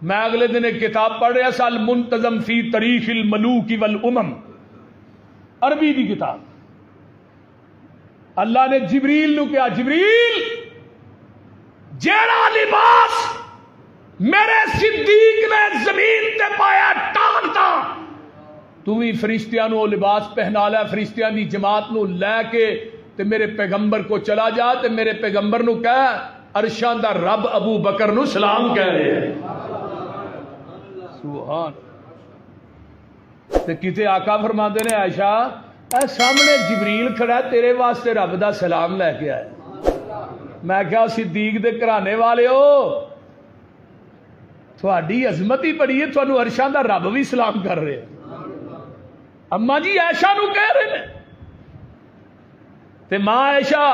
میں اگلے دن ایک کتاب پڑھ رہا سا المنتظم فی تاریخ الملوک والامم، عربی دی کتاب. اللہ نے جبریل نو کہا جبریل جیڑا لباس میرے صدیق نے زمین تے پایا ٹانتا تو بھی فرشتیاں نو لباس پہنا لے، فرشتیاں دی جماعت نو لے کے تے میرے پیغمبر کو چلا جا تے میرے پیغمبر نو کہہ عرشاں دا رب ابو بکر نو سلام کہہ رہے ہیں. سبحان. تے کتے آقا فرماندے نے عائشہ اے سامنے جبریل کھڑا تیرے واسطے رب دا سلام لے کے آیا. میں کہا صدیق دے گھرانے والے ہو تھوڑی عظمت ہی بڑی ہے، تھانوں عرشاں دا رب بھی سلام کر رہے ہیں. اما جی عائشہ نو کہہ رہے ہیں تے ماں عائشہ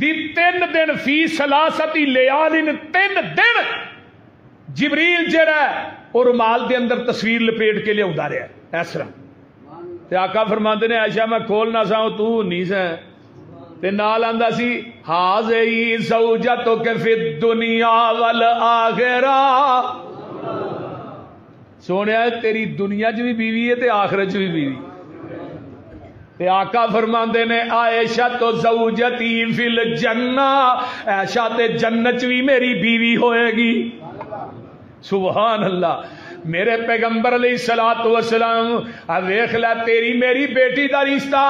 دی 3 دن فی ثلاثتی لیال 3 دن جبریل جڑا ہے اور رومال دے اندر تصویر لپیٹ کے لے اوندا رہا اس طرح. تے آقا فرماندے نے عائشہ میں کھول نہ ساں تو نہیں سا تے نال آندا سی ہاذی زوجتک فی الدنیا والآخرہ. سونیا تیری دنیا چ بھی بیوی ہے تے آخرت چ بھی بیوی. تے آقا فرماندے نے عائشہ تو زوجتی فی الجنہ، عائشہ تے جنت بھی میری بیوی ہوئے گی. سبحان اللہ. میرے پیغمبر علیہ الصلوۃ والسلام ویکھ لے تیری میری بیٹی دا رشتہ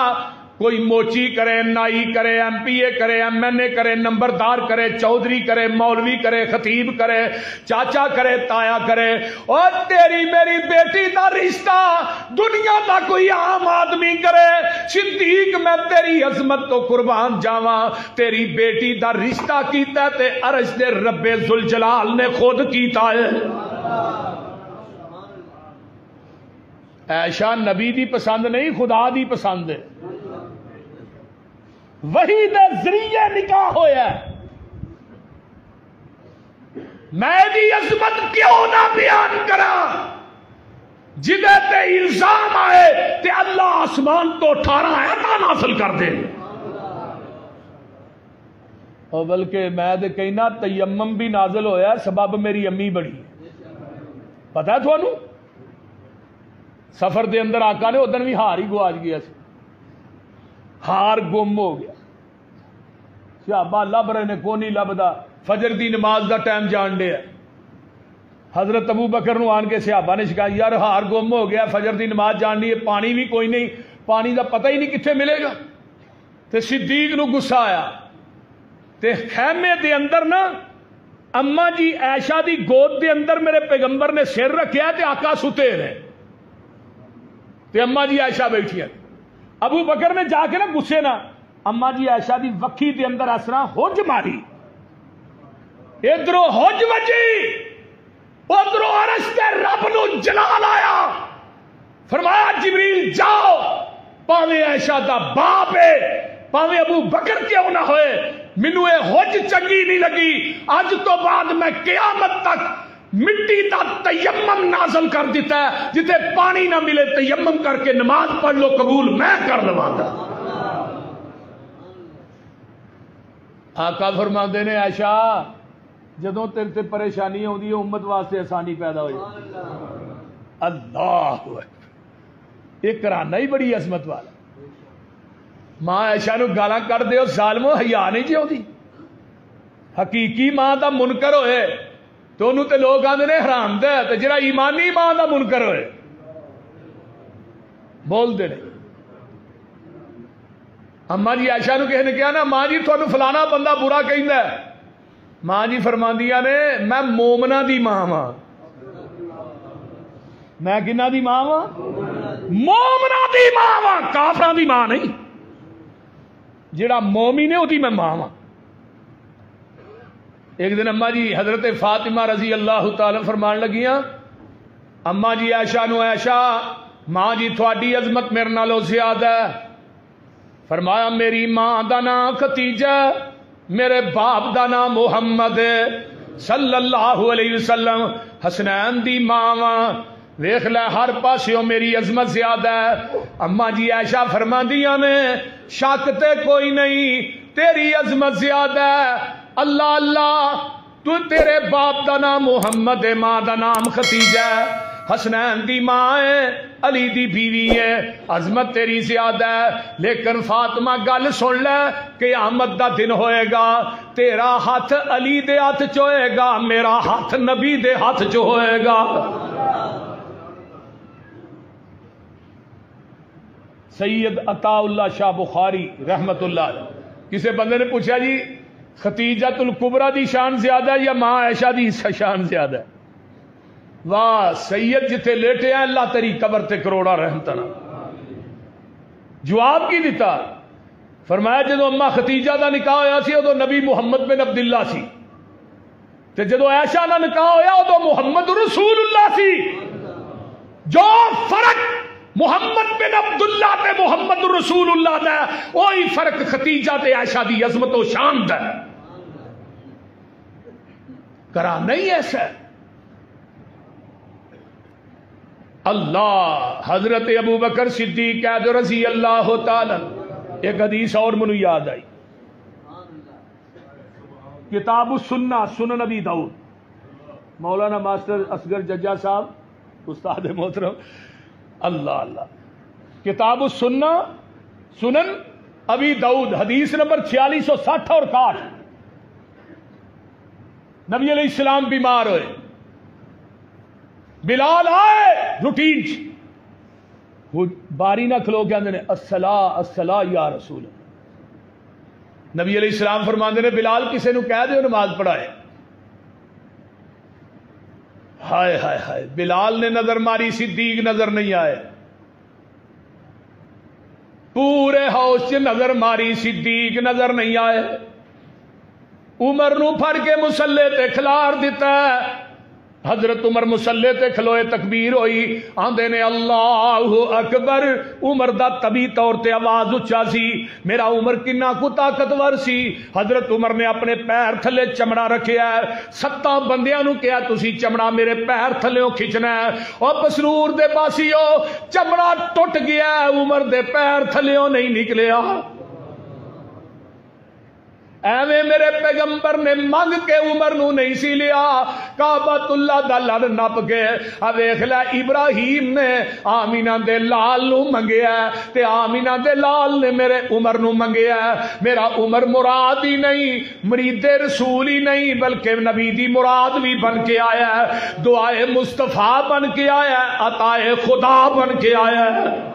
کوئی موچی کرے، نائی کرے، ایم پی اے کرے، ایم این اے کرے، نمبردار کرے، چودھری کرے، مولوی کرے، خطیب کرے، چاچا کرے، تایا کرے، اور تیری میری بیٹی دا رشتہ دنیا دا کوئی عام آدمی کرے. صدیق میں تیری عظمت تو قربان جاواں، تیری بیٹی دا رشتہ کیتا تے عرش دے رب ذوالجلال نے خود کیتا ہے. عائشہ نبی دی پسند نہیں خدا دی پسند ہے. وہی دے ذریعے نکاح ہویا ہے. میں دی عظمت کیوں نہ بیان کرا جدے تے الزام آئے تے اللہ آسمان تو 18 آیات نازل کر دے. اور بلکہ میں دے کہنا تیمم بھی نازل ہویا سبب میری امی بڑی. پتہ ہے تھانوں سفر دے اندر آقا نے ادھر بھی ہار ہی گواچ گیا سی، ہار گم ہو گیا. صحابہ لب رہے نے کو نہیں لبدا. فجر دی نماز دا ٹائم جان دے. حضرت ابو بکر نو آن کے صحابہ نے شکایت یار ہار گم ہو گیا، فجر دی نماز جاننی ہے، پانی بھی کوئی نہیں، پانی دا پتہ ہی نہیں کتنے ملے گا. تے صدیق نو غصہ آیا تے خیمے دے اندر نا اما جی عائشہ دی گود دے اندر میرے پیغمبر نے سر رکھیا تے آقا ستے رہے تے اما جی عائشہ بیٹھی ہے. ابو بکر نے جا کے نا غصے نا اما جی عائشہ دی وکھی دے اندر اس طرح ہوج ماری، ادھروں ہوج وجی ادھروں عرش تے رب نو جلال آیا. فرمایا جبریل جاؤ، پاویں عائشہ دا باپ ہے پاویں ابو بکر کیوں نہ ہوئے مینوں اے ہوج چنگی نہیں لگی، اج تو بعد میں قیامت تک مٹی دا تیمم نازل کر دیتا ہے، جتے پانی نہ ملے تیمم کر کے نماز پڑھ لو قبول میں کر لواں گا. آقا فرماندے نے عائشہ جدوں تیرے تے پریشانی ہوندی ہے امت واسطے آسانی پیدا ہو جاتی. اللہ اکبر. یہ کرانہ ہی بڑی عظمت والا. ماں عائشہ نو گالاں کر دیو ظالمو حیا نہیں جی ہوندی. حقیقی ماں دا منکر ہوئے تو انہوں تے لوگ آندے نے حرام دے، تے جڑا ایمانی ماں دا منکر ہوئے بول دے نہیں. اما جی عائشہ نو کہنے کیا نا ماں جی تھانوں فلانا بندہ برا کہندا ہے، ماں جی فرماندیاں نے میں مومنہ دی ماں ہاں. میں کنہ دی ماں ہاں؟ مومنہ دی ماں ہاں، کافراں دی ماں نہیں. جڑا مومن ہے وہ دی میں ماں ہاں. ایک دن اما جی حضرت فاطمہ رضی اللہ تعالی فرمان لگیاں اما جی عائشہ نو عائشہ ماں جی تھوڑی عظمت میرے نالوں زیادہ ہے. فرمایا میری ماں دا نام ختیجہ، میرے باپ دا نام محمد صلی اللہ علیہ وسلم. حسنین دی ماں واں ویکھ لے ہر پاسیوں میری عظمت زیادہ ہے. اما جی عائشہ فرماندیاں نے شک تے کوئی نہیں تیری عظمت زیادہ ہے. اللہ اللہ تو تیرے باپ دا نام محمد ہے، ماں دا نام ختیجہ ہے، حسنین دی ماں ہے، علی دی بیوی ہے، عظمت تیری زیادہ ہے، لیکن فاطمہ گل سن لے، قیامت دا دن ہوئے گا، تیرا ہاتھ علی دے ہاتھ چ ہوئے گا، میرا ہاتھ نبی دے ہاتھ چ ہوئے گا۔ سید عطا اللہ شاہ بخاری رحمت اللہ علیہ، کسی بندے نے پوچھا جی ختیجۃ الکبریٰ دی شان زیادہ ہے یا ماں عائشہ دی شان زیادہ ہے؟ واہ سید جتھے لیٹے ہیں اللہ تیری قبر تے کروڑا رحمتاں۔ جواب کی دیتا؟ فرمایا جدو اما ختیجہ دا نکاح ہویا سی ادو نبی محمد بن عبداللہ سی، تے جدو عائشہ دا نکاح ہویا ادو محمد رسول اللہ سی۔ جو فرق محمد بن عبداللہ تے محمد رسول اللہ دا وہی فرق ختیجہ تے عائشہ دی عظمت و شان دا کرا نہیں ایسا۔ اللہ حضرت ابو بکر صدیق رضی اللہ تعالی، ایک حدیث اور منو یاد آئی، کتاب السنہ سنن ابی داؤد، مولانا ماسٹر اصغر ججا صاحب استاد محترم، اللہ اللہ، کتاب السنہ سنن ابی داؤد حدیث نمبر 4660 اور 61۔ نبی علیہ السلام بیمار ہوئے، بلال آئے روٹین وہ باری نہ کھلو کے آندے نے الصلاۃ الصلاۃ یا رسول اللہ۔ نبی علیہ السلام فرماندے نے بلال کسے نو کہہ دیو نماز پڑھائے۔ ہائے ہائے ہائے، بلال نے نظر ماری، صدیق نظر نہیں آئے، پورے ہاؤس چ نظر ماری، صدیق نظر نہیں آئے، عمر نو پھڑ کے مصلے تے کھلار دیتا ہے۔ حضرت عمر مصلے تے کھلوئے، تکبیر ہوئی، آندے نے اللہ اکبر۔ عمر دا طبی طور تے آواز اچھا سی، میرا عمر کنا کو طاقتور سی۔ حضرت عمر نے اپنے پیر تھلے چمڑا رکھیا ہے، 7 بندیاں نو کہا تسی چمڑا میرے پیر تھلےوں کھچنا ہے، اور پسرور دے پاسیو چمڑا ٹوٹ گیا ہے، عمر دے پیر تھلےوں نہیں نکلیا۔ ایویں میرے پیغمبر نے منگ کے عمر نو نہیں سی لیا، کعبۃ اللہ دا لڑ نپ کے ویکھ لے ابراہیم نے آمینہ دے لال نو منگیا تے آمینہ دے لال نے میرے عمر نو منگیا۔ میرا عمر مراد ہی نہیں، مرید رسول ہی نہیں، بلکہ نبی دی مراد بھی بن کے آیا ہے، دعائے مصطفیٰ بن کے آیا ہے، عطائے خدا بن کے آیا ہے۔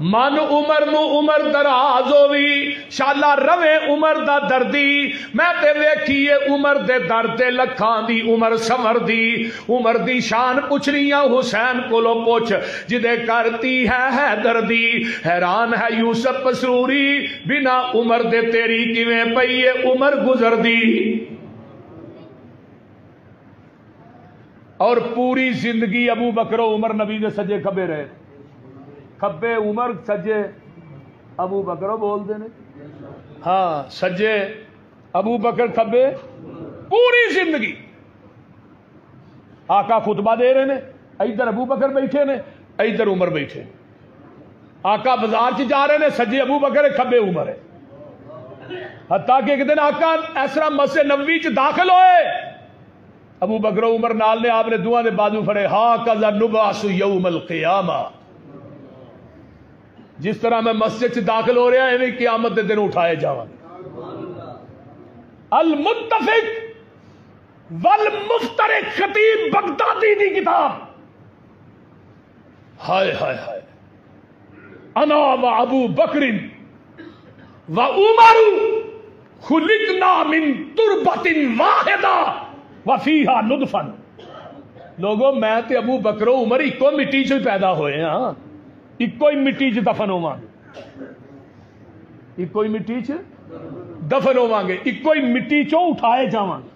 من عمر نو عمر دراز ہوئی، شالا روے عمر دا دردی، میں تے ویکھیے عمر دے درد لکھاں دی عمر سمر دی۔ عمر دی شان پوچھنیاں حسین کولو پوچھ جدے کرتی ہے حیدر دی، حیران ہے یوسف پسروری بنا عمر دے تیری کیویں پئی اے عمر گزر دی۔ اور پوری زندگی ابو بکر و عمر نبی دے سجے کھبے رہے، کھبے عمر سجے ابو بکر بولتے ہیں، ہاں سجے ابو بکر کھبے پوری زندگی۔ آقا خطبہ دے رہے ہیں، ادھر ابو بکر بیٹھے نے، ادھر عمر بیٹھے۔ آقا بازار چ جا رہے ہیں، سجے ابو بکر کھبے عمر ہے۔ حتیٰ کہ ایک دن آقا اس طرح مسجد نبوی چ داخل ہوئے، ابو بکر عمر نال نے آپ نے دعا دے بازو پھڑے، ہا کذا نبعث یوم القیامہ، جس طرح میں مسجد سے داخل ہو رہا ہے قیامت دے دن اٹھائے جاواں۔ المتفق والمفترق خطیب بغدادی دی کتاب، ہائے ہائے ہائے، انا و ابو بکر و عمر خلقنا من تربۃ واحدہ وفیہا ندفن۔ لوگوں میں تے ابو بکر و عمر ایک مٹی سے پیدا ہوئے ہیں، ہاں ایک ہی مٹی چ دفن ہوواں گے، ایک ہی مٹی چ دفن ہوواں گے، ایک ہی مٹی چوں اٹھائے جاواں گے۔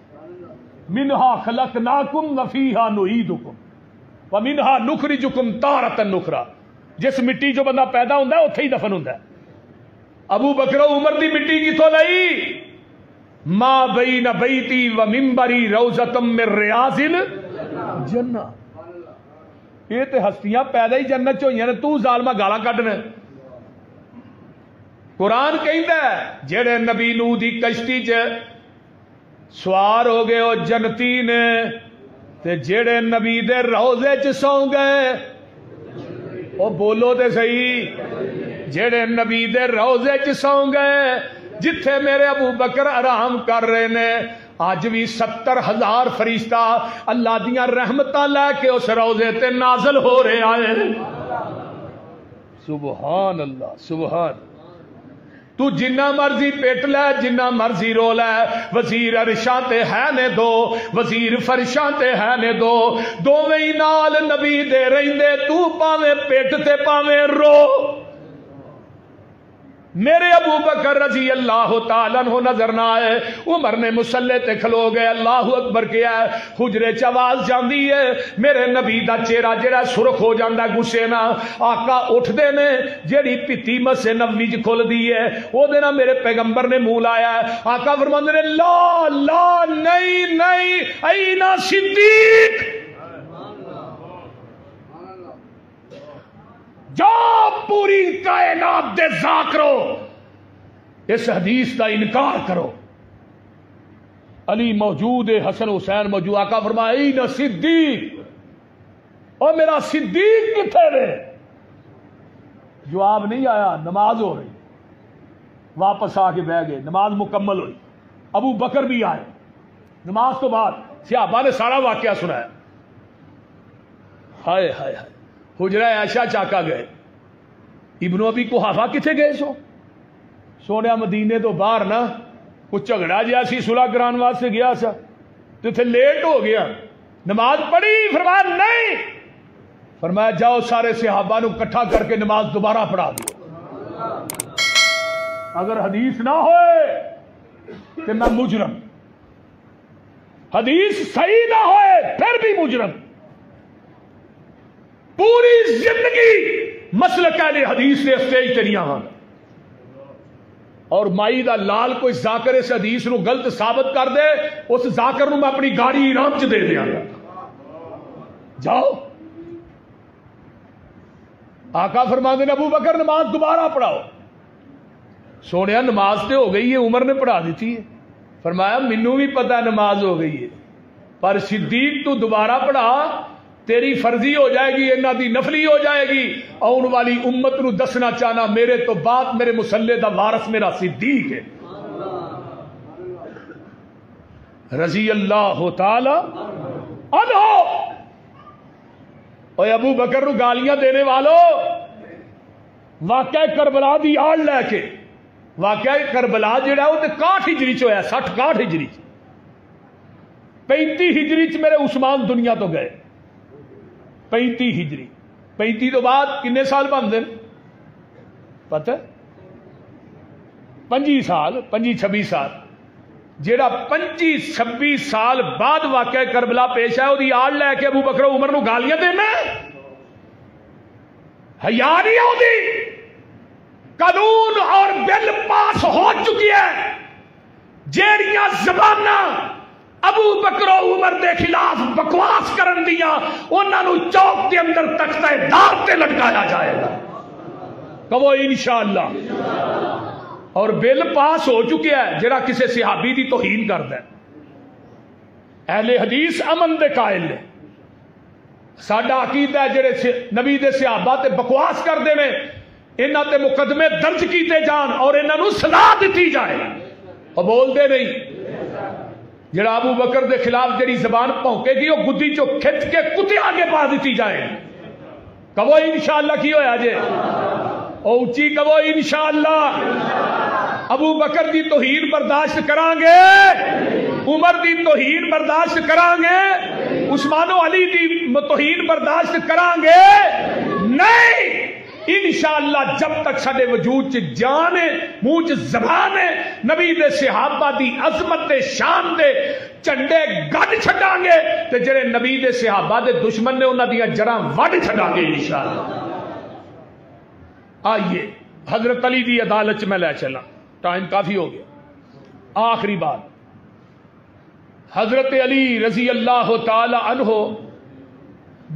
منہا خلقناکم وفیہا نعیدکم ومنہا نخرجکم تارۃ اخری۔ جس مٹی جو بندہ پیدا ہوندا ہے اوتھے ہی دفن ہوندا ہے۔ ابو بکر و عمر دی مٹی کتھوں لئی؟ ما بین بیتی و منبری روضۃ من ریاض الجنہ۔ یہ تے ہستیاں پیدا ہی جنت چ ہوئی نے، تو ظالما گالاں کڈنا۔ قرآن کہندا ہے جڑے نبی نوح دی کشتی چ سوار ہو گئے وہ جنتی نے تے جڑے نبی دے روضے چ سو گئے او بولو تے صحیح جڑے نبی دے روضے چ سو گئے جتھے میرے ابو بکر آرام کر رہے نے اج بھی 70,000 فرشتہ اللہ دیاں رحمتاں لے کے اس روضے تے نازل ہو رہے آئے سبحان اللہ سبحان تو جنہ مرضی پیٹ لے جنہ مرضی رو لے وزیر عرشاں تے ہے نے دو وزیر فرشاں تے ہے نے دو دوویں ہی نال نبی دے رہندے تو پاویں پیٹ تے پاویں رو میرے ابو بکر رضی اللہ تعالیٰ عنہ نظر نہ آئے عمر نے مصلے تے کھلو گئے اللہ اکبر کیا ہے حجرے چ آواز جاندی ہے میرے نبی دا چہرہ جڑا سرخ ہو جاندا غصے نال آقا اٹھ دے نے جیڑی پتی مسجد نبوی چ کھل دی ہے او دے نال میرے پیغمبر نے منہ لایا ہے آقا فرماندے نے لا لا نہیں نہیں اینا صدیق جو پوری کائنات دے ذاکرو اس حدیث کا انکار کرو علی موجود ہے حسن حسین موجود آقا فرمایا اینا صدیق اور میرا صدیق کتنے نے جواب نہیں آیا نماز ہو رہی واپس آ کے بہ گئے نماز مکمل ہوئی ابو بکر بھی آئے نماز تو بعد صحابہ نے سارا واقعہ سنایا ہائے ہائے ہائے حجرہ عائشہ چاکا گئے ابن ابی قحافہ کتنے گئے سونے مدینے تو باہر نا کچھ جھگڑا جہا سی صلح کران واسطے گیا سا تو اتنے لیٹ ہو گیا نماز پڑھی فرمایا نہیں فرمایا جاؤ سارے صحابہ نو کٹھا کر کے نماز دوبارہ پڑھا دو اگر حدیث نہ ہوئے تو میں مجرم حدیث صحیح نہ ہوئے پھر بھی مجرم پوری زندگی مسلک اہل حدیث نے اسٹیج تے نہیں آنا اور مائی دا لال کوئی ذاکر اس حدیث نو غلط ثابت کر دے اس ذاکر نو میں اپنی گاڑی انعام چ دے دیا جاؤ آقا فرماندے نے ابو بکر نماز دوبارہ پڑھاؤ سونے نماز تے ہو گئی ہے عمر نے پڑھا دیتی ہے فرمایا مینوں بھی پتہ نماز ہو گئی ہے پر صدیق تو دوبارہ پڑھا تیری فرضی ہو جائے گی انہاں دی نفلی ہو جائے گی آن والی امت نو دسنا چاہنا میرے تو بعد میرے مصلی دا وارث میرا صدیق ہے رضی اللہ تعالی عنہ اوے ابو بکر نو گالیاں دینے والو واقعہ کربلا دی آڑ لے کے واقعہ کربلا جڑا وہ تے 61 ہجری چ ہویا 60 61 ہجری 35 ہجری چ میرے عثمان دنیا تو گئے 35 ہجری 35 تو بعد کنے سال بنتے پتہ 25 سال 25-26 سال جیڑا 25-26 سال بعد واقعہ کربلا پیش ہے وہی آڑ لے کے ابو بکر عمر نو گالیاں دینا حیا نہیں آتی قانون اور بل پاس ہو چکی ہے جیڑیاں زباناں ابو بکر و عمر دے خلاف بکواس کرن دیا انہاں نو چوک کے اندر تختہ دار تے لٹکایا جائے گا کہو انشاءاللہ اور بل پاس ہو چکیا ہے جڑا کسی صحابی دی توہین کردا ہے اہل حدیث امن دے قائل نے ساڈا عقیدہ ہے جڑے نبی دے صحابہ تے بکواس کردے نے انہاں تے مقدمے درج کیتے جان اور انہاں نو سزا دتی جائے اور بول دے نہیں جڑا ابو بکر دے خلاف جڑی زبان پونکے گی وہ گدی چو کھچ کے کتے آگے پا دیتی جائے کہو انشاءاللہ کی ہویا جے او اچھی کہو انشاءاللہ ابو بکر دی توہین برداشت کران گے عمر دی توہین برداشت کران گے عثمان و علی دی توہین برداشت کران گے نہیں انشاءاللہ جب تک سارے وجود چ جان ہے منہ چ زبان ہے نبی دے صحابہ دی عظمت دے شان دے چنڈے گڈ چھڈاں گے تے جڑے نبی دے صحابہ دے دشمن نے انہاں دی جڑاں وڈ چھڈاں گے انشاءاللہ آئیے حضرت علی دی عدالت میں لے چلا ٹائم کافی ہو گیا آخری بات حضرت علی رضی اللہ تعالی عنہ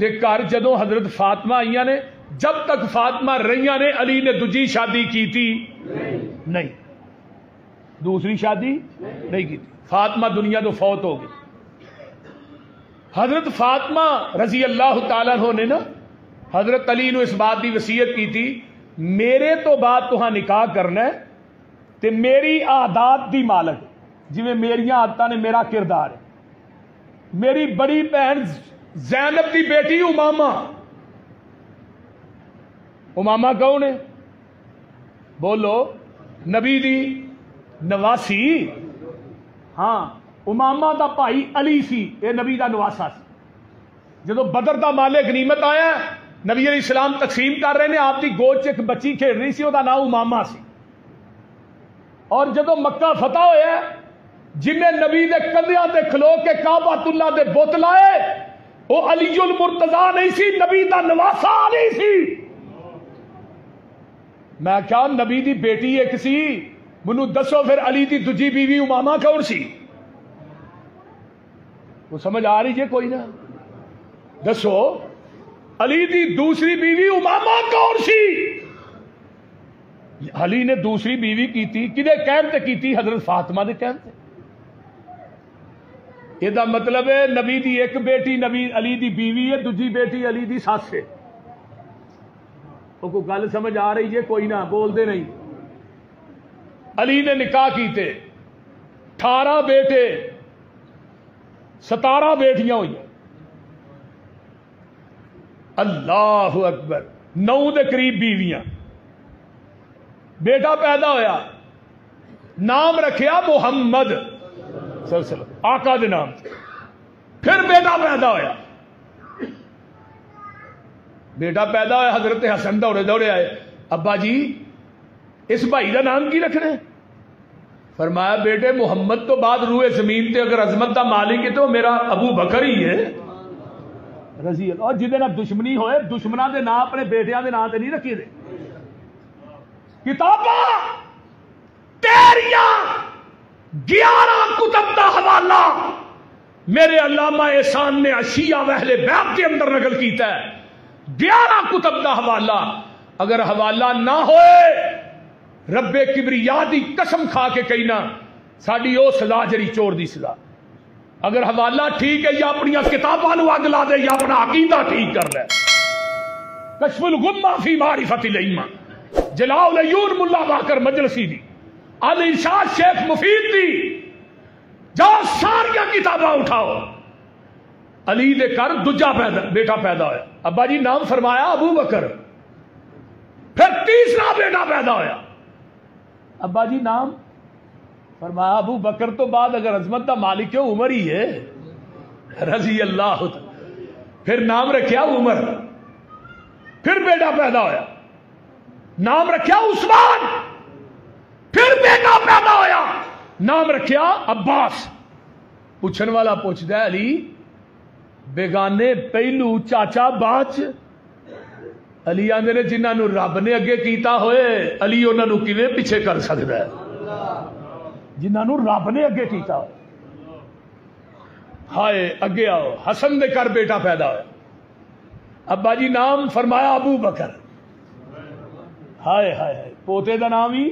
دے گھر جدوں حضرت فاطمہ آئیاں نے جب تک فاطمہ رہیاں نے علی نے دوجی شادی کی تھی نہیں دوسری شادی نہیں کی تھی فاطمہ دنیا تو فوت ہو گئی. حضرت فاطمہ رضی اللہ تعالیٰ عنہ نے نا حضرت علی نو اس بات کی وصیت کی تھی میرے تو بعد تہاں نکاح کرنا ہے تے میری عادات دی مالک جی میریاں عادتاں نے میرا کردار ہے. میری بڑی بہن زینب دی بیٹی امامہ. امامہ کون ہے؟ بولو. نبی دی نواسی. ہاں امامہ دا بھائی علی سی اے نبی دا نواسا سی. جدو بدر دا مال غنیمت آیا نبی علیہ السلام تقسیم کر رہے ہیں آپ دی گود چ ایک بچی کھیل رہی سی وہ نام امامہ سی. اور جدو مکہ فتح ہویا جنہیں نبی دے کندھیاں تے کھلو کے کعبۃ اللہ دے بت لائے وہ علی المرتضیٰ نہیں سی نبی دا نواسا علی سی. میں کیا نبی دی بیٹی ایک سی منو دسو پھر علی دی دوجی بیوی امامہ کون سی؟ وہ سمجھ آ رہی ہے کوئی نہ؟ دسو علی دی دوسری بیوی امامہ کون سی؟ علی نے دوسری بیوی کی تھی کدے کہن تے کی تھی؟ حضرت فاطمہ دے کہن تے. یہ مطلب ہے نبی دی ایک بیٹی نبی علی دی بیوی ہے دوجی بیٹی علی دی ساس ہے. وہ کوئی گل سمجھ آ رہی ہے کوئی نہ؟ بول دے نہیں. علی نے نکاح کیتے 18 بیٹے 17 بیٹیاں ہوئی. اللہ اکبر. 9 دے قریب بیویاں. بیٹا پیدا ہویا نام رکھیا محمد صلی اللہ علیہ وسلم آقا دے نام. پھر بیٹا پیدا ہویا. بیٹا پیدا ہوا حضرت حسن دوڑے دوڑے آئے ابا جی اس بھائی کا نام کی رکھنا ہے؟ فرمایا بیٹے محمد تو بعد روئے زمین تے اگر عظمت دا مالک ہے تو میرا ابو بکر ہی ہے رضی اللہ. اور جہدے نال دشمنی ہوئے دشمناں دے نام اپنے بیٹیاں دے نام تے نہیں رکھے دے. کتاباں تیریاں 11 کتب دا حوالہ میرے علامہ احسان نے اشیاء اہل بیت کے اندر نقل کیتا ہے. 11 کتب دا حوالہ. اگر حوالہ نہ ہوئے رب کبریا دی قسم کھا کے کہنا ساڈی او سزا جڑی چور دی سزا. اگر حوالہ ٹھیک ہے یا اپنی کتاباں نو اگ لا دے یا اپنا عقیدہ ٹھیک کر لے. کشف الغمہ فی معرفت الائمہ جلاء العیون ملا باقر مجلسی دی الارشاد شیخ مفید دی. جاؤ ساریا کتاباں اٹھاؤ. علی دے کر دوجا بیٹا پیدا ہوا. ابا جی نام فرمایا ابو بکر. پھر تیسرا بیٹا پیدا ہوا. ابا جی نام فرمایا ابو بکر تو بعد اگر عظمت کا مالک ہے عمر ہی ہے رضی اللہ. پھر نام رکھیا عمر. پھر بیٹا پیدا ہوا نام رکھیا عثمان. پھر بیٹا پیدا ہوا نام رکھیا عباس. پوچھن والا پوچھتا ہے علی بیگانے پہلو چاچا باچ. علی آندے نے جنہاں نو رب نے اگے کیتا ہوئے علی انہاں نو کیویں پیچھے کر سکتا ہے؟ جنہاں نو رب نے اگے کیتا ہوئے. ہائے اگے آؤ. حسن دے کر بیٹا پیدا ہوا. ابا جی نام فرمایا ابو بکر. ہائے ہائے ہائے پوتے دا نام ہی.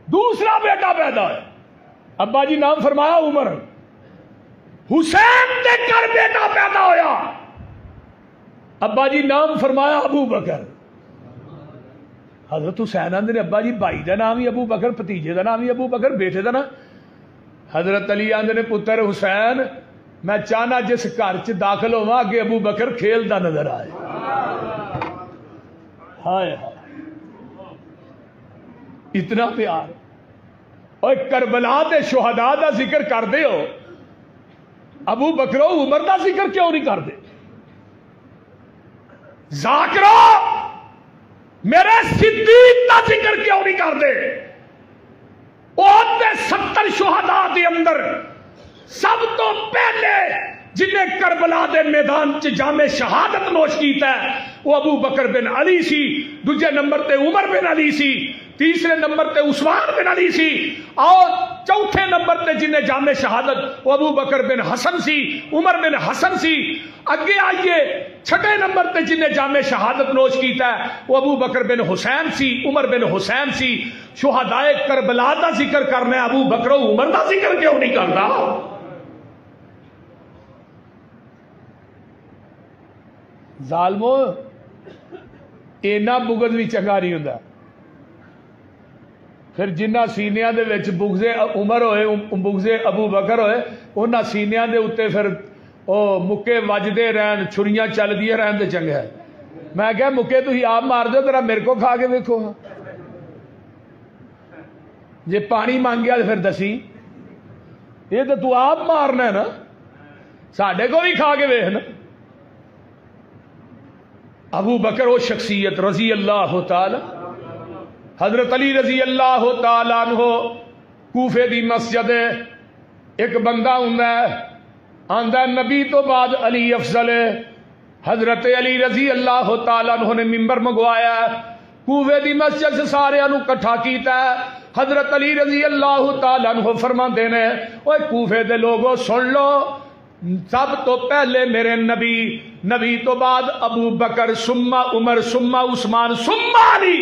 دوسرا بیٹا پیدا ہوا. ابا جی نام فرمایا عمر. حسین دے کر بیٹا پیدا ہویا. ابا جی نام فرمایا ابو بکر. حضرت حسین آندے نے ابا جی بھائی دا نام ہی ابو بکر بھتیجے دا نام ہی ابو بکر بیٹے دا نام. حضرت علی آندے نے پتر حسین میں چاہنا جس گھر چ داخل ہوا اگے ابو بکر کھیلدا نظر آئے. ہائے ہائے اتنا پیار. اور کربلا دے شہداء دا ذکر کر دے ہو ابو بکرو عمر دا ذکر کیوں نہیں کر دے؟ ذاکرو میرے صدیق دا ذکر کیوں نہیں کر دے؟ وہ 70 شہداء دے اندر سب تو پہلے جنہیں کربلا دے میدان چ جام شہادت نوش کیتا ہے وہ ابو بکر بن علی سی. دوجے نمبر تے عمر بن علی سی. تیسرے نمبر تے عثمان بن علی سی اور چوتھے نمبر تے جنہیں جامع شہادت وہ ابو بکر بن حسن سی، عمر بن حسن سی۔ اگے آئیے چھٹے نمبر تے جنہیں جامع شہادت نوش کیتا ہے وہ ابو بکر بن حسین سی، عمر بن حسین سی۔ شہدائے کربلا دا ذکر کرنا ہے، ابو بکر و عمر دا ذکر کیوں نہیں کرنا؟ ظالمو اینا بغض بھی چنگا نہیں ہوندا۔ پھر جنہ سینیاں دے وچ بغض عمر ہوئے، بغض ابو بکر ہوئے، انہاں سینیاں دے اتے پھر او مکے وجدے رہن، چھریاں چل دیے رہن تے چنگا ہے۔ میں کہا مکے تسی آپ مار دو، ذرا میرے کو کھا کے دیکھو، جے پانی مانگیا تو پھر دسی، یہ تو آپ مارنا ہے نا، ساڈے کو بھی کھا کے ویکھنا۔ ابو بکر وہ شخصیت رضی اللہ تعالی، حضرت علی رضی اللہ تعالی عنہ کوفے دی مسجد ایک بندہ آندا ہے نبی تو بعد علی افضل ہے۔ حضرت علی رضی اللہ تعالی عنہ نے ممبر منگوایا، کوفے دی مسجد سے سارے انو کٹھا کیتا ہے۔ حضرت علی رضی اللہ تعالی عنہ فرماندے نے اوے کوفے دے لوگو سن لو، سب تو پہلے میرے نبی تو بعد ابو بکر، ثم عمر، ثم عثمان، ثم علی،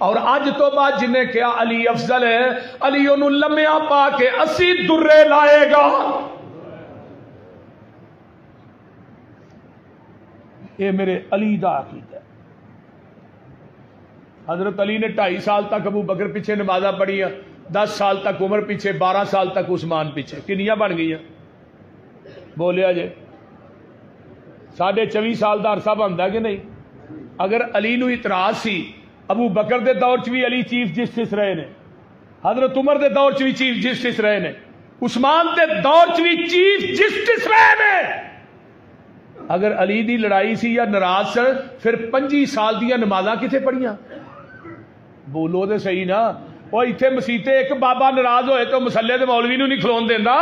اور آج تو بعد جنہیں کیا علی افضل ہے، علی انہوں لمحہ پا کے 80 درے لائے گا۔ یہ میرے علی دا عقیدہ ہے۔ حضرت علی نے 2.5 سال تک ابو بکر پیچھے نمازاں پڑھی، 10 سال تک عمر پیچھے، 12 سال تک عثمان پیچھے، کنیاں بن گئی ہیں؟ بولیا جے 24.5 سال دا عرصہ بنتا کہ نہیں؟ اگر علی نو اعتراض سی، ابو بکر دے دور چ بھی علی چیف جسٹس رہے نے، حضرت عمر دے دور چ بھی چیف جسٹس رہے نے، عثمان دے دور چ بھی چیف جسٹس رہے نے۔ اگر علی دی لڑائی سی یا ناراض سن، پھر 25 سال دیاں نمازاں کتنے پڑھیاں؟ بولو دے صحیح نا۔ وہ اتنے مسیتے ایک بابا ناراض ہوئے تو مسلے دے مولوی نو نہیں کھلون دیندا،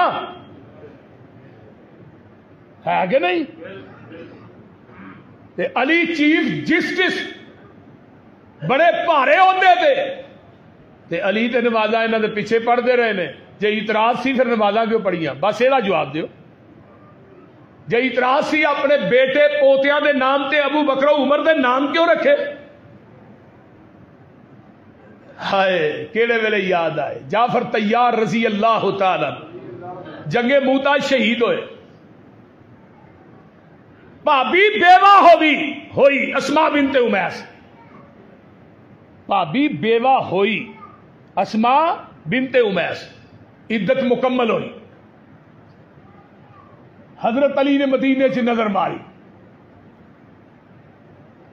ہے کہ نہیں؟ تے علی چیف جسٹس بڑے بھارے ہوندے تھے، تے علی تے نمازاں انہاں دے پیچھے پڑھتے رہے نے۔ جے اعتراض سی پھر نمازاں کیوں پڑھیاں؟ بس یہ جواب دیو۔ جے اعتراض سی اپنے بیٹے پوتیاں دے نام تے ابو بکر و عمر دے نام کیوں رکھے؟ ہائے کیڑے ویلے یاد آئے جعفر طیار رضی اللہ تعالی جنگ موتا شہید ہوئے، بھابی بیوہ ہوئی اسماء بنت امیس، بھابی بیوہ ہوئی اسماء بنت امیس، عدت مکمل ہوئی۔ حضرت علی نے مدینے سے نظر ماری،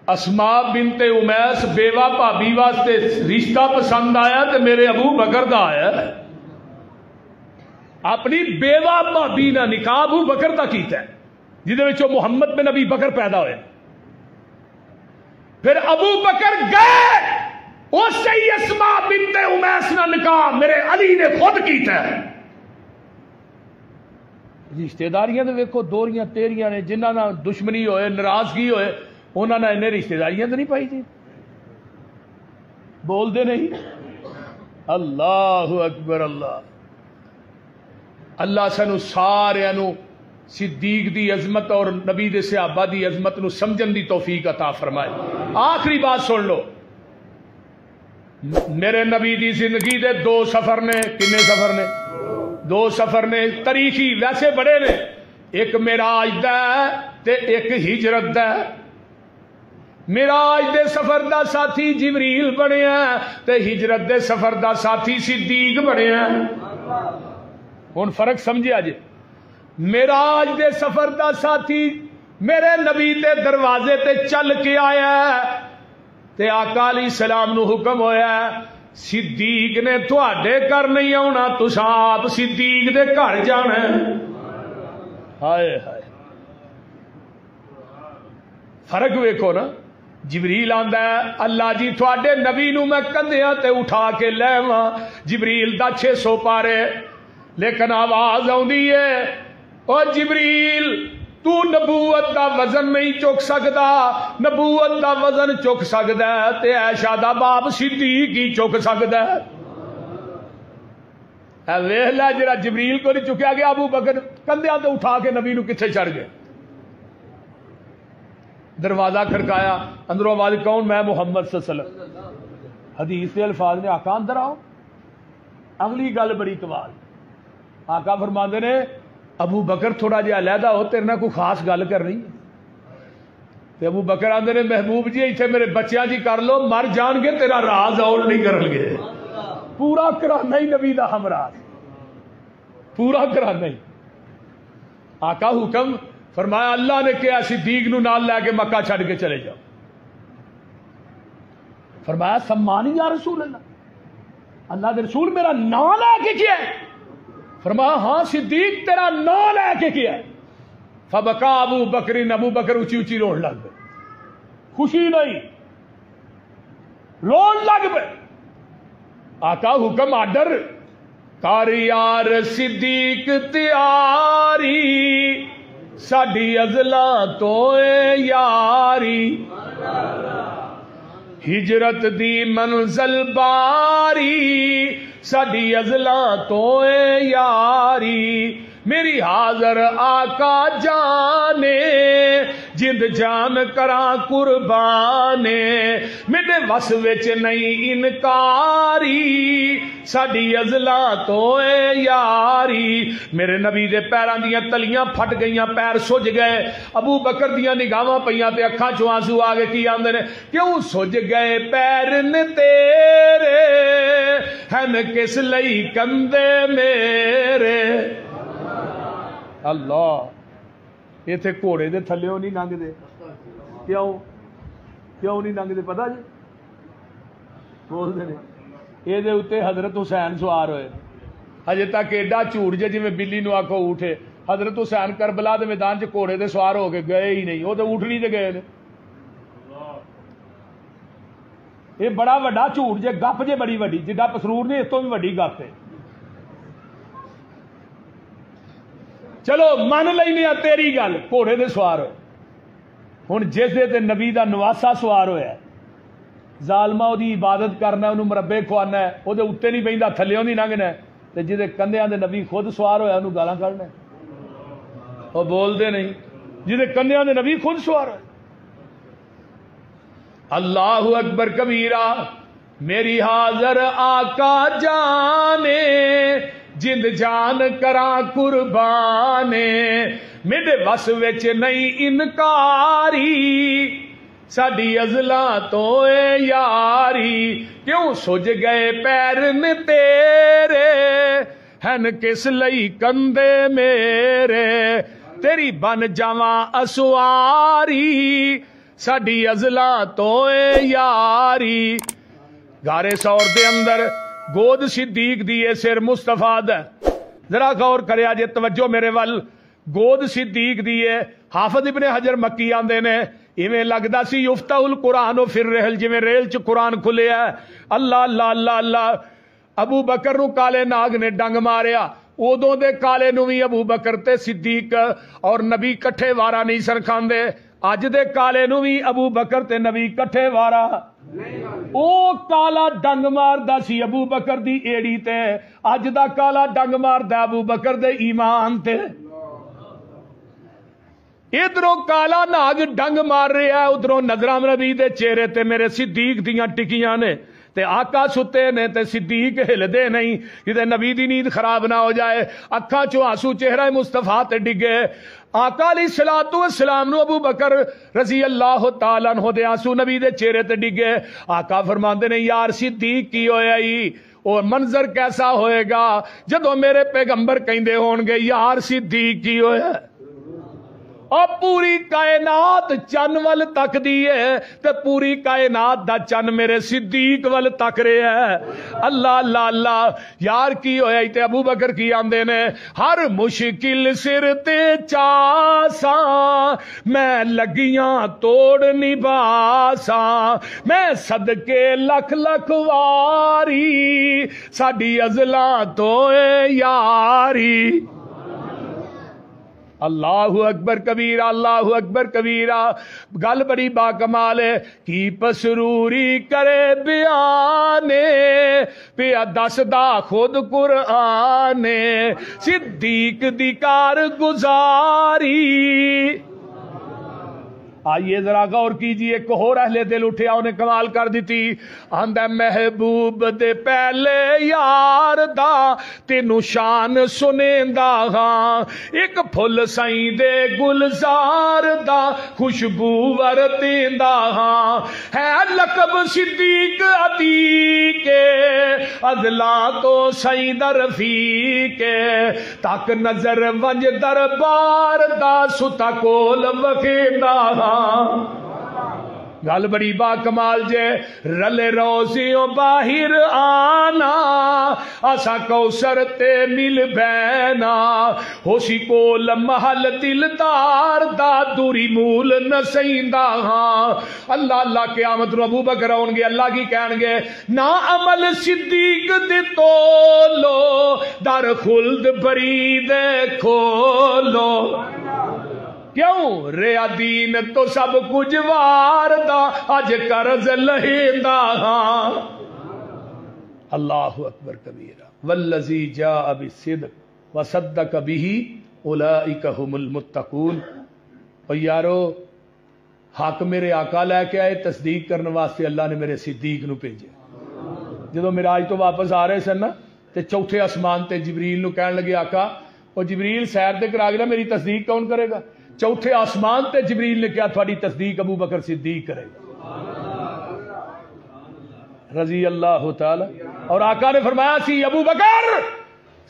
اسماء بنت امیس بیوہ بھابی واسطے رشتہ پسند آیا تو میرے ابو بکر دا آیا، اپنی بیوہ بھابی نہ نکاح ابو بکر دا کیتا ہے، جہدے وچوں محمد بن نبی بکر پیدا ہوئے۔ پھر ابو بکر گئے اس سے اسماء بنت امیس نہ نکاح میرے علی نے خود کیتا ہے۔ رشتہ داریاں تو ویکھو دوریاں تیریاں نے، جنہاں نال دشمنی ہوئے ناراضگی ہوئے انہاں نے انہیں رشتہ داریاں تو نہیں پائی تھی، بول دے نہیں۔ اللہ اکبر، اللہ سانو سارے نو صدیق دی عظمت اور نبی دے صحابہ دی عظمت نو سمجھن دی توفیق عطا فرمائے۔ آخری بات سن لو، میرے نبی دی زندگی دے 2 سفر نے، کنے سفر نے؟ 2 سفر نے، تاریخی ویسے بڑے نے، ایک معراج دا ہے تے ایک ہجرت دا ہے۔ معراج دے سفر دا ساتھی جبریل بنیا تے ہجرت دے سفر دا ساتھی صدیق بنیا۔ ہن فرق سمجھیا جے؟ معراج دے سفر دا ساتھی میرے نبی دے دروازے تے چل کے آیا تے آقا علیہ السلام نو حکم ہویا صدیق نے تواڈے گھر نہیں آنا، تساں آپ صدیق دے گھر جانا ہے۔ ہائے ہائے، فرق ویکھو نا۔ جبریل آندا ہے اللہ جی تواڈے نبی نو میں کندھیاں تے اٹھا کے لے آواں، جبریل دا 600 پارے، لیکن آواز آوندی ہے او جبریل تو نبوت دا وزن نہیں چک سکتا، نبوت دا وزن چک سکتا ہے تے عائشہ دا باپ صدیق ہی چک سکتا ہے۔ ویکھ لے جڑا جبریل کو نہیں چکیا گیا، ابو بکر کندھیاں تے اٹھا کے نبی نو کتھے چڑھ گئے۔ دروازہ کھڑکایا، اندروں آواز کون؟ میں محمد صلی اللہ علیہ وسلم۔ حدیث کے الفاظ نے آقا اندر آؤ۔ اگلی گل بڑی کمال، آقا فرماندے نے ابو بکر تھوڑا جہا علیحدہ ہو، تیرے نال کوئی خاص گل کرنی۔ تے ابو بکر آندے نے محبوب جی ایتھے میرے بچیاں جی کر لو، مر جان گے تیرا راز آؤٹ نہیں کرن گے۔ پورا کرانا ہی نبی دا ہمراہ، پورا کرانا ہی۔ آقا حکم فرمایا اللہ نے کیا صدیق نو نال لے کے مکہ چھڑ کے چلے جاؤ۔ فرمایا سمانی یا رسول اللہ، اللہ دے رسول میرا نام لے کے کیا ہے؟ فرمایا ہاں صدیق تیرا نام لے کے کیا ہے۔ فبکا ابو بکر، ابو بکر اونچی اونچی روਣ لگ پے، خوشی نہیں روਣ لگ پے۔ آقا حکم آڈر کر یار صدیق تیاری، ساڈی ازلا تو یاری، ہجرت دی منزل باری، ساڈی ازلا تو یاری، میری حاضر آقا جانے، جند جان کراں قربانے، میرے وس وچ نہیں انکاری، ساڈی ازلا تو یاری۔ میرے نبی دے پیراں دیاں تلیاں پھٹ گئیاں، پیر سج گئے۔ ابو بکر دیاں نگاہاں پیاں تے اکھاں چوں آنسو آ گئے۔ کی آندے نے کیوں سج گئے پیر نے تیرے، ہن کس لئی کندے میرے۔ اللہ ایتھے گھوڑے دے تھلیوں نہیں لنگدے، کیوں نہیں لنگدے پتہ جی؟ بولتے ہیں یہ اتنے حضرت حسین سوار ہوئے، ہجے تک ایڈا جھوٹ جے جی بلی نو آکھو اٹھے۔ حضرت حسین کربلا دے میدان چ گھوڑے دے سوار ہو کے گئے ہی نہیں، وہ تو اٹھنی تے گئے نے۔ یہ بڑا وڈا جھوٹ جے، گپ جے بڑی وڈی، جڈا پسرور نہیں اس تو بھی وڈی گپ ہے۔ چلو من لینے تیری گل، گھوڑے دے سوار ہوئے۔ ہن جس دے نبی دا نواسا سوار ہویا ہے، ظالمہ وہ عبادت کرنا، انہوں مربے کھوانا ہے، وہ اتنے نہیں بہندا تھلیوں نہیں لنگنا ہے، تے جہدے کندھیاں دے نبی خود سوار ہویا انہوں گالاں کڈنا ہے، وہ بولدے نہیں۔ جہدے کندھیاں دے نبی خود سوار ہوئے۔ اللہ اکبر کبیرہ، میری حاضر آقا جانے، جند جان کراں قربانے، میرے وس وچ نہیں انکاری، ساڈی ازلا تو یاری، کیوں سج گئے پیر نے تیرے، ہن کس لئی کندے میرے، تیری بن جاواں اسواری، ساڈی ازلا تو یاری۔ گارے سور دے اندر گود صدیق دیے سر مصطفیٰ دا، ذرا غور کریا جے توجہ میرے ول، گود صدیق دیے۔ حافظ ابن حجر مکی آندے نے ایویں لگدا سی یفتح القرآن فی الرحل، جویں ریل چ قرآن کھلیا ہے۔ اللہ اللہ اللہ اللہ۔ ابو بکر نو کالے ناگ نے ڈنگ ماریا، ادوں دے کالے نو بھی ابو بکر تے صدیق اور نبی کٹھے وارا نہیں سن کھاندے، اج دے کالے نو بھی ابو بکر تے نبی کٹھے وارا۔ او کالا ڈنگ ماردا سی ابو بکر دی ایڑی تے، اج دا کالا ڈنگ ماردا ابو بکر دے ایمان تے۔ ادھروں کالا ناگ ڈنگ مار رہا ہے، ادھروں نظراں نبی دے چہرے تے میرے صدیق دیاں ٹکیاں نے، تے آقا ستے نے تے صدیق ہلدے نہیں کہ نبی دی نیند خراب نہ ہو جائے۔ اکھاں چوں آنسو چہرہ مصطفیٰ تے ڈگے۔ آقا علیہ الصلوۃ والسلام نو ابو بکر رضی اللہ تعالیٰ عنہ دے آنسو نبی دے چہرے تے ڈگے۔ آقا فرماندے نے یار صدیق کی ہویا ہی، اور منظر کیسا ہوئے گا جدوں میرے پیغمبر کہندے ہون گے یار صدیق کی ہویا ہے۔ اور پوری کائنات چن ول تک دی ہے تے پوری کائنات دا چن میرے صدیق ول تک رہا ہے۔ اللہ اللہ اللہ۔ یار کی ہویا تے ابو بکر کی آندے نے ہر مشکل سر تے چاساں، میں لگیاں توڑ نباساں، میں صدقے لکھ لکھ واری، ساڈی ازلاں تو یاری۔ اللہ اکبر کبیرہ، اللہ اکبر کبیرہ۔ گل بڑی با کمال ہے، کی پسروری کرے بیانے پیا دسدا خود قرآن صدیق دی کارگزاری۔ آئیے ذرا غور کیجئے، ایک اور اہل دل اٹھیا، انہیں کمال کر دیتی، آندہ محبوب دے پہلے یار دا تینو شان سنیندا ہاں، ایک پھل سائیں دے گلزار دا خوشبو ورتیندا ہاں، ہے لقب صدیق عتیق ازلا تو سائیں در رفیق تک نظر ونج دربار دا ستا کول وکھیندا ہاں۔ گل بڑی با کمال جے، رلے روزیوں باہر آنا اسا کوثر تے مل بینا، ہوسی کول محل دلدار دا دوری مول نسیندا ہاں۔ اللہ اللہ قیامت نو ابو بکر آؤن گے، اللہ کی کہن گے نا عمل صدیق دے تولو در خلد بری دے کھولو، کیوں ریا دین تو سب کچھ واردا اج قرض لہیندا ہاں۔ اللہ اکبر کبیرہ، والذی جاء بالصدق وصدق به اولئک هم المتقون۔ اور یارو حق میرے آقا لے کے آئے، تصدیق کرنے واسطے اللہ نے میرے صدیق نو بھیجے۔ جدو معراج تو واپس آ رہے سن نا تے چوتھے آسمان تے جبریل نو کہن لگے آقا اور جبریل سیر تے کرا گیا میری تصدیق کون کرے گا؟ چوتھے آسمان تے جبریل نے کیا تھوڑی تصدیق ابو بکر صدیق کرے گا رضی اللہ تعالی۔ اور آقا نے فرمایا سی ابو بکر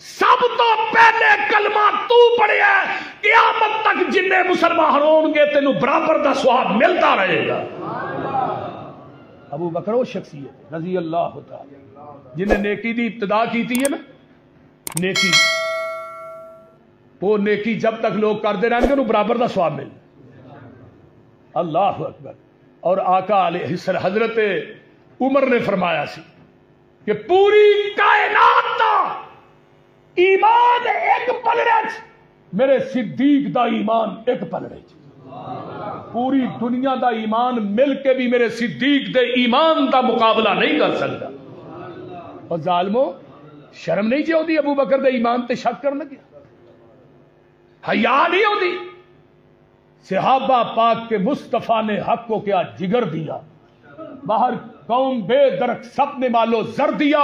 سب تو پہلے کلمہ تو پڑھے ہے، قیامت تک جنہیں مسلمان ہوں گے تینوں برابر دا ثواب ملتا رہے گا۔ ابو بکر وہ شخصیت رضی اللہ تعالی جنہیں نیکی دی ابتدا کی تھی ہے نا، نیکی وہ نیکی جب تک لوگ کرتے رہیں گے انہوں برابر دا ثواب مل۔ اللہ اکبر۔ اور آقا علیہ حضرت عمر نے فرمایا سی کہ پوری کائنات دا ایمان ایک پلڑے چ، میرے صدیق دا ایمان ایک پلڑے چ، پوری دنیا دا ایمان مل کے بھی میرے صدیق دے ایمان دا مقابلہ نہیں کر سکتا۔ اور ظالمو شرم نہیں چاہتی ابو بکر دے ایمان تے شک کرنے گیا، حیا نہیں ہوتی؟ صحابہ پاک کے مصطفیٰ نے حق کو کیا جگر دیا، باہر قوم بے درک سب نے مالو زر دیا،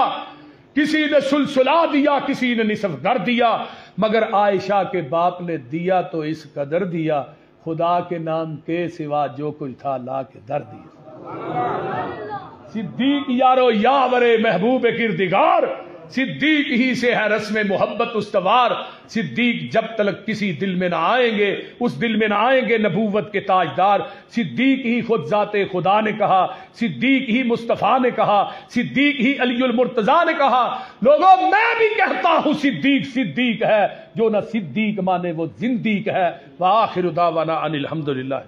کسی نے سلسلہ دیا، کسی نے نصف گھر دیا، مگر عائشہ کے باپ نے دیا تو اس قدر دیا، خدا کے نام کے سوا جو کچھ تھا لا کے در دیا۔ صدیق یارو یاور محبوب کردگار، صدیق ہی سے ہے رسم محبت استوار۔ صدیق جب تک کسی دل میں نہ آئیں گے، اس دل میں نہ آئیں گے نبوت کے تاجدار۔ صدیق ہی خود ذات خدا نے کہا، صدیق ہی مصطفیٰ نے کہا، صدیق ہی علی المرتضیٰ نے کہا۔ لوگوں میں بھی کہتا ہوں صدیق صدیق ہے، جو نہ صدیق مانے وہ زندیق ہے۔ وآخر دعوانا ان الحمدللہ۔